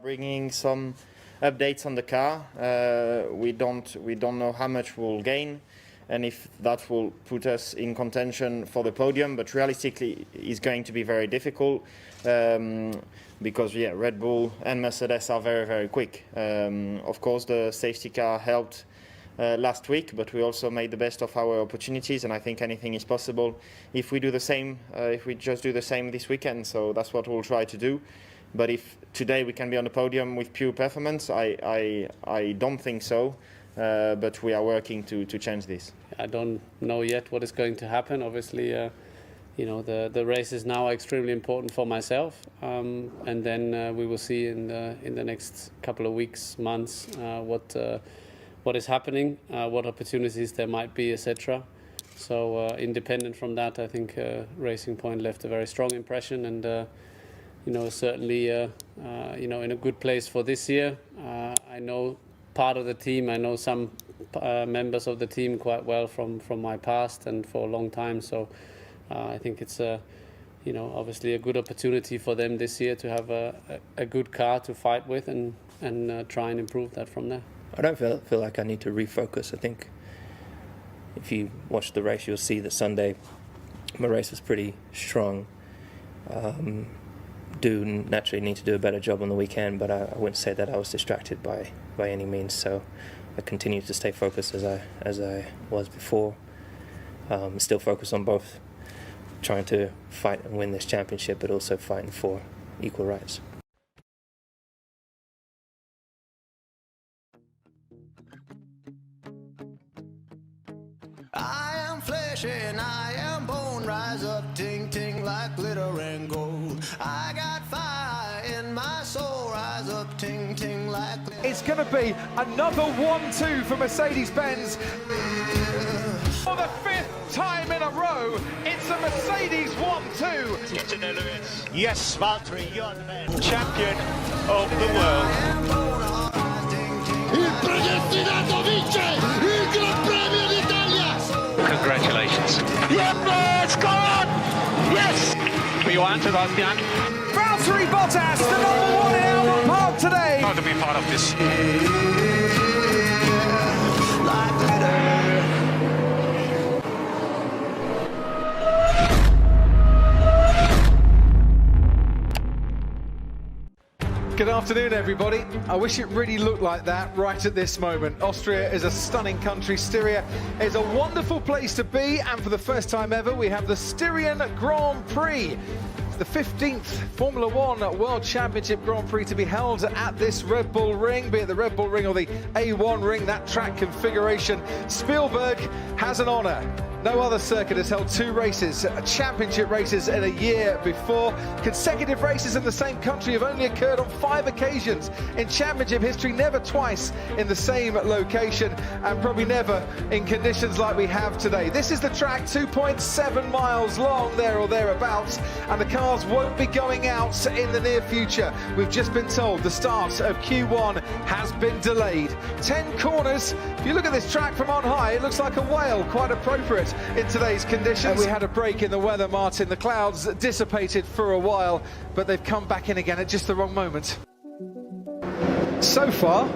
bringing some updates on the car. We don't know how much we'll gain, and if that will put us in contention for the podium. But realistically, it's going to be very difficult because Red Bull and Mercedes are very, very quick. Of course, the safety car helped last week, but we also made the best of our opportunities, and I think anything is possible if we do the same. If we just do the same this weekend, so that's what we'll try to do. But if today we can be on the podium with pure performance, I don't think so. But we are working to change this. I don't know yet what is going to happen. Obviously, the races now are extremely important for myself, and then we will see in the next couple of weeks, months, what is happening, what opportunities there might be, etc. So independent from that, I think Racing Point left a very strong impression, and certainly in a good place for this year. I know part of the team, I know some members of the team quite well from my past and for a long time. So I think it's obviously a good opportunity for them this year to have a good car to fight with and try and improve that from there. I don't feel like I need to refocus. I think if you watch the race, you'll see that Sunday my race was pretty strong. Do naturally need to do a better job on the weekend, but I wouldn't say that I was distracted by any means. So I continue to stay focused as I was before. Still focused on both trying to fight and win this championship, but also fighting for equal rights. I am flesh and I am bone, rise up, ting ting like glitter and gold. I got fire in my soul, rise up, ting ting like glitter. It's going to be another 1-2 for Mercedes-Benz. For the 5th time in a row, it's a Mercedes 1-2. Yes, Valtteri, you're the man. Champion of the world. Il predestinato vince il Gran Premio d'Italia. Congratulations. Yeah, it's gone! Yes! We want to Sebastian. Valtteri Bottas, the #1 in Albert Park today. Proud to be part of this. Like glitter. Good afternoon, everybody. I wish it really looked like that right at this moment. Austria is a stunning country. Styria is a wonderful place to be, and for the first time ever, we have the Styrian Grand Prix. It's the 15th Formula One World Championship Grand Prix to be held at this Red Bull Ring, be it the Red Bull Ring or the A1 Ring, that track configuration. Spielberg has an honour. No other circuit has held 2 races, championship races in a year before. Consecutive races in the same country have only occurred on 5 occasions in championship history, never twice in the same location, and probably never in conditions like we have today. This is the track, 2.7 miles long, there or thereabouts, and the cars won't be going out in the near future. We've just been told the start of Q1 has been delayed. 10 corners. If you look at this track from on high, it looks like a whale, quite appropriate in today's conditions. We had a break in the weather, Martin. The clouds dissipated for a while, but they've come back in again at just the wrong moment. So far,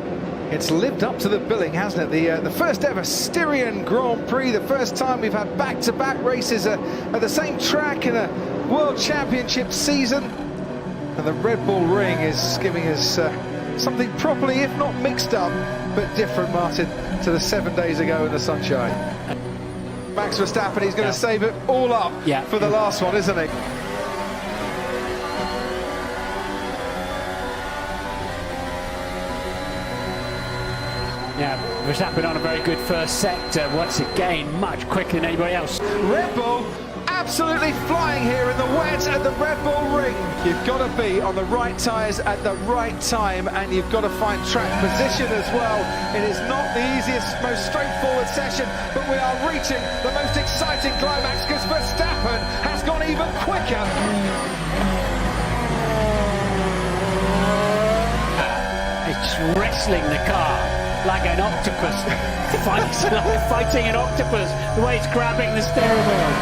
it's lived up to the billing, hasn't it? The first ever Styrian Grand Prix, the first time we've had back-to-back races at the same track in a World Championship season. And the Red Bull Ring is giving us something properly, if not mixed up, but different, Martin, to the 7 days ago in the sunshine. Max Verstappen, he's going to save it all up for the last one, isn't he? Yeah, Verstappen on a very good first sector, once again, much quicker than anybody else. Red Bull absolutely flying here in the wet at the Red Bull Ring. You've got to be on the right tyres at the right time, and you've got to find track position as well. It is not the easiest, most straightforward session, but we are reaching the most exciting climax because Verstappen has gone even quicker. It's wrestling the car like an octopus, fighting an octopus, the way it's grabbing the steering wheel.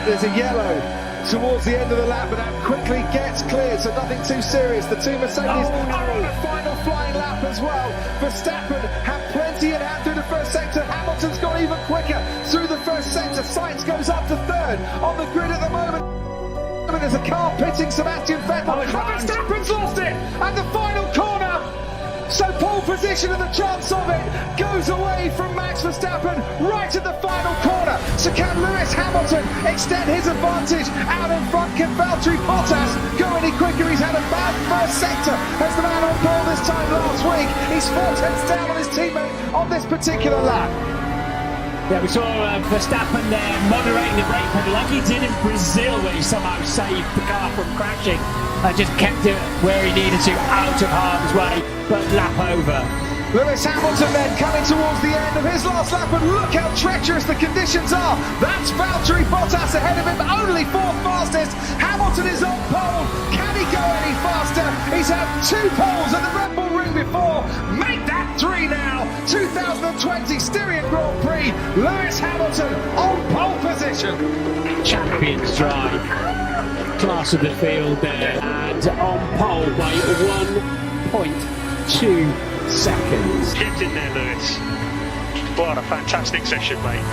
There's a yellow towards the end of the lap, but that quickly gets cleared, so nothing too serious. The two Mercedes are on a final flying lap as well. Verstappen had plenty in hand through the first sector. Hamilton's gone even quicker through the first sector. Sainz goes up to third on the grid at the moment. There's a car pitting Sebastian Vettel. And Verstappen's lost it at the final corner. So pole position and the chance of it goes away from Max Verstappen right at the final corner. So can Lewis Hamilton extend his advantage out in front? Can Valtteri Bottas go any quicker? He's had a bad first sector as the man on pole this time last week. He's 4 tenths down on his teammate on this particular lap. Yeah, we saw Verstappen there moderating the brake pedal like he did in Brazil, where he somehow saved the car from crashing. Just kept it where he needed to, out of harm's way, but lap over. Lewis Hamilton then coming towards the end of his last lap, and look how treacherous the conditions are. That's Valtteri Bottas ahead of him, only 4th fastest. Hamilton is on pole. Can he go any faster? He's had 2 poles at the Red Bull Ring before. Make that 3 now. 2020 Styrian Grand Prix. Lewis Hamilton on pole position. Champions drive. Class of the field there, and on pole by 1.2 seconds. Get in there, Lewis. What a fantastic session, mate.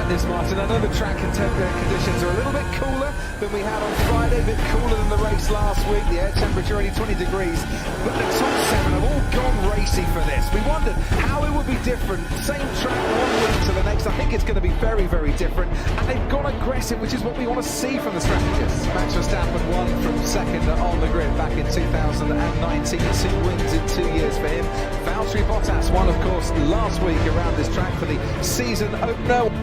This, Martin. I know the track conditions are a little bit cooler than we had on Friday, a bit cooler than the race last week. The air temperature only 20 degrees, but the top 7 have all gone racy for this. We wondered how it would be different. Same track 1 week to the next. I think it's going to be very, very different, and they've gone aggressive, which is what we want to see from the strategists. Max Verstappen won from second on the grid back in 2019. 2 wins in 2 years for him. Valtteri Bottas won, of course, last week around this track for the season opener.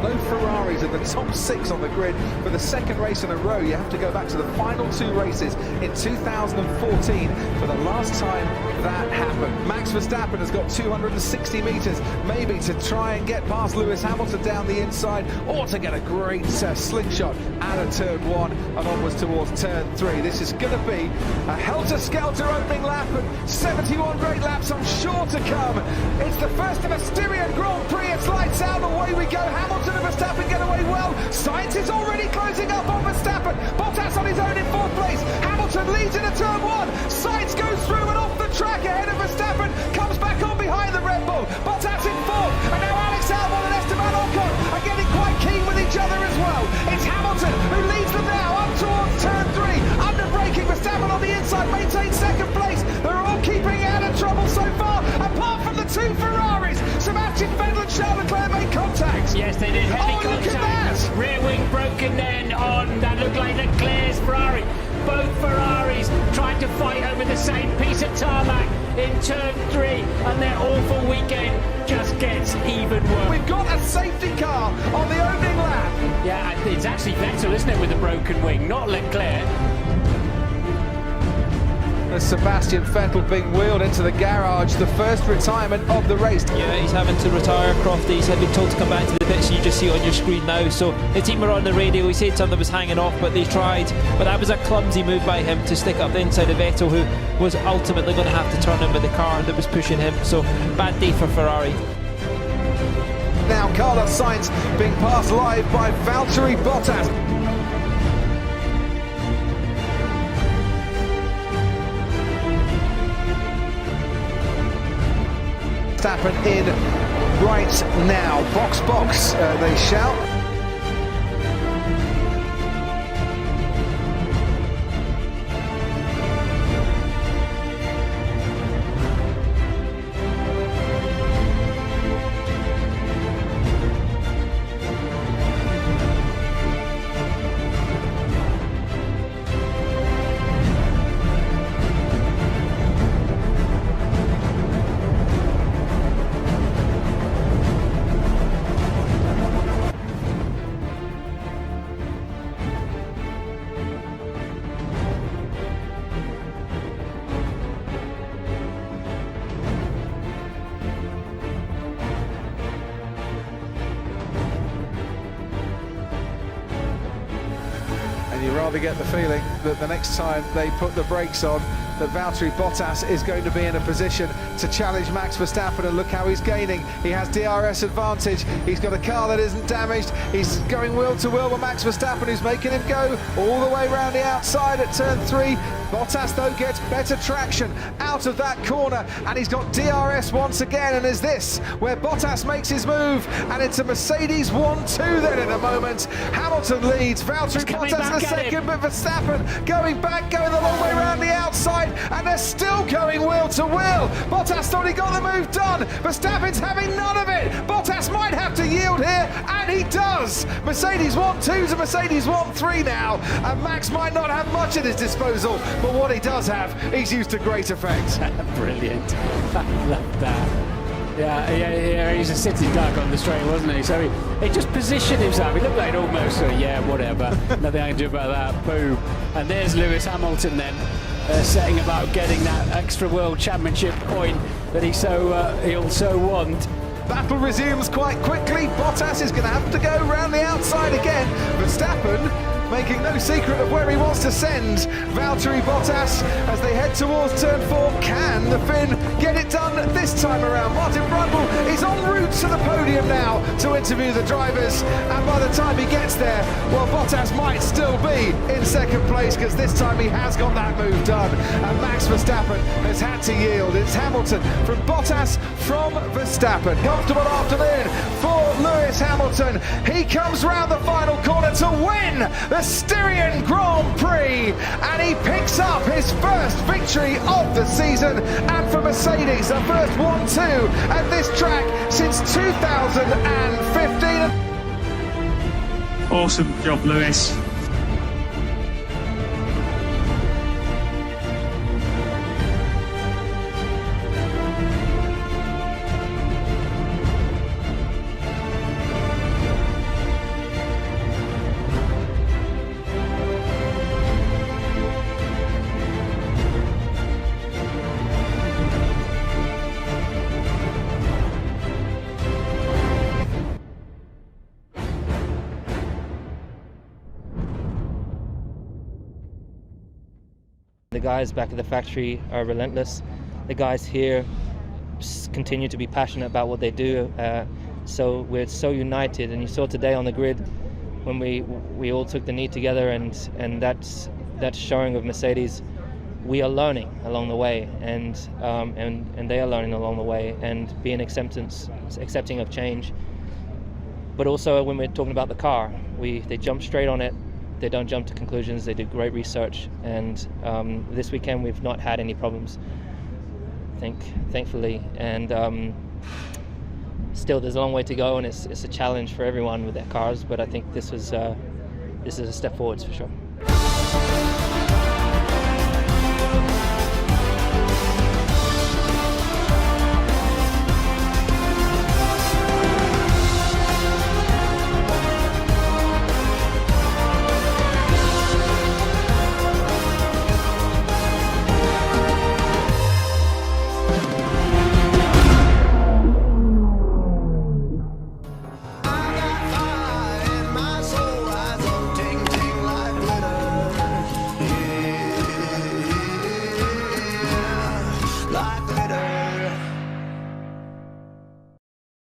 No Ferraris in the top 6 on the grid for the 2nd race in a row. You have to go back to the final 2 races in 2014 for the last time that happened. Max Verstappen has got 260 metres, maybe to try and get past Lewis Hamilton down the inside, or to get a great slingshot out of turn 1 and onwards towards turn 3. This is going to be a helter-skelter opening lap, and 71 great laps I'm sure to come. It's the first of a Styrian Grand Prix. It's lights out, away we go. Hamilton and Verstappen get away well. Sainz is already closing up on Verstappen. Bottas on his own in 4th place. Hamilton leads into turn 1. Sainz goes through and off the track ahead of Verstappen. Comes back on behind the Red Bull. Bottas in 4th. And now Alex Albon and Esteban Ocon are getting quite keen with each other as well. It's Hamilton who leads them now up towards turn 3. Under braking, Verstappen on the inside maintains 2nd place. They're all keeping out of trouble so far, apart from the 2 Ferraris. Sebastian Vettel and Charles Leclerc made contact. Yes, they did heavy look at contact. that! Rear wing broken then on, that looked like Leclerc's Ferrari. Both Ferraris trying to fight over the same piece of tarmac in turn 3, and their awful weekend just gets even worse. We've got a safety car on the opening lap. Yeah, it's actually Vettel, isn't it, with the broken wing, not Leclerc. As Sebastian Vettel being wheeled into the garage, the first retirement of the race. Yeah, he's having to retire, Crofty. He's been told to come back to the pits, you just see it on your screen now. So the team were on the radio, he said something was hanging off, but they tried. But that was a clumsy move by him to stick up the inside of Vettel, who was ultimately going to have to turn him with the car that was pushing him. So bad day for Ferrari. Now Carlos Sainz being passed live by Valtteri Bottas. Verstappen in right now. Box, box, they shout. you rather get the feeling that the next time they put the brakes on, that Valtteri Bottas is going to be in a position to challenge Max Verstappen, and look how he's gaining. He has DRS advantage, he's got a car that isn't damaged, he's going wheel to wheel with Max Verstappen, who's making him go all the way around the outside at turn 3. Bottas though gets better traction out of that corner, and he's got DRS once again, and is this where Bottas makes his move, and it's a Mercedes 1-2 then at the moment. Hamilton leads, Valtteri Bottas the second, but Verstappen going back, going the long way around the outside, and they're still going wheel to wheel. Bottas thought he got the move done, Verstappen's having none of it. Bottas might have to yield here, and he does. Mercedes 1-2 to Mercedes 1-3 now, and Max might not have much at his disposal, but what he does have, he's used to great effect. Brilliant. I love that. Yeah, he's a sitting duck on the straight, wasn't he? So he just positioned himself. He looked like almost, yeah, whatever. Nothing I can do about that. Boom. And there's Lewis Hamilton then, setting about getting that extra World Championship point that he'll so want. Battle resumes quite quickly. Bottas is going to have to go round the outside again. Verstappen making no secret of where he wants to send Valtteri Bottas as they head towards turn 4. Can the Finn get it done this time around? Martin Brundle is en route to the podium now to interview the drivers, and by the time he gets there, well, Bottas might still be in second place, because this time he has got that move done, and Max Verstappen has had to yield. It's Hamilton from Bottas from Verstappen. Comfortable afternoon for Lewis Hamilton. He comes round the final corner to win the Styrian Grand Prix, and he picks up his first victory of the season, and for Mercedes, the first 1-2 at this track since 2015. Awesome job, Lewis. The guys back at the factory are relentless. The guys here just continue to be passionate about what they do. So we're so united, and you saw today on the grid when we all took the knee together, and that's showing of Mercedes. We are learning along the way, and they are learning along the way, and being accepting of change. But also when we're talking about the car, they jump straight on it. They don't jump to conclusions. They do great research, and this weekend we've not had any problems, thankfully. And still, there's a long way to go, and it's a challenge for everyone with their cars. But I think this is a step forwards for sure.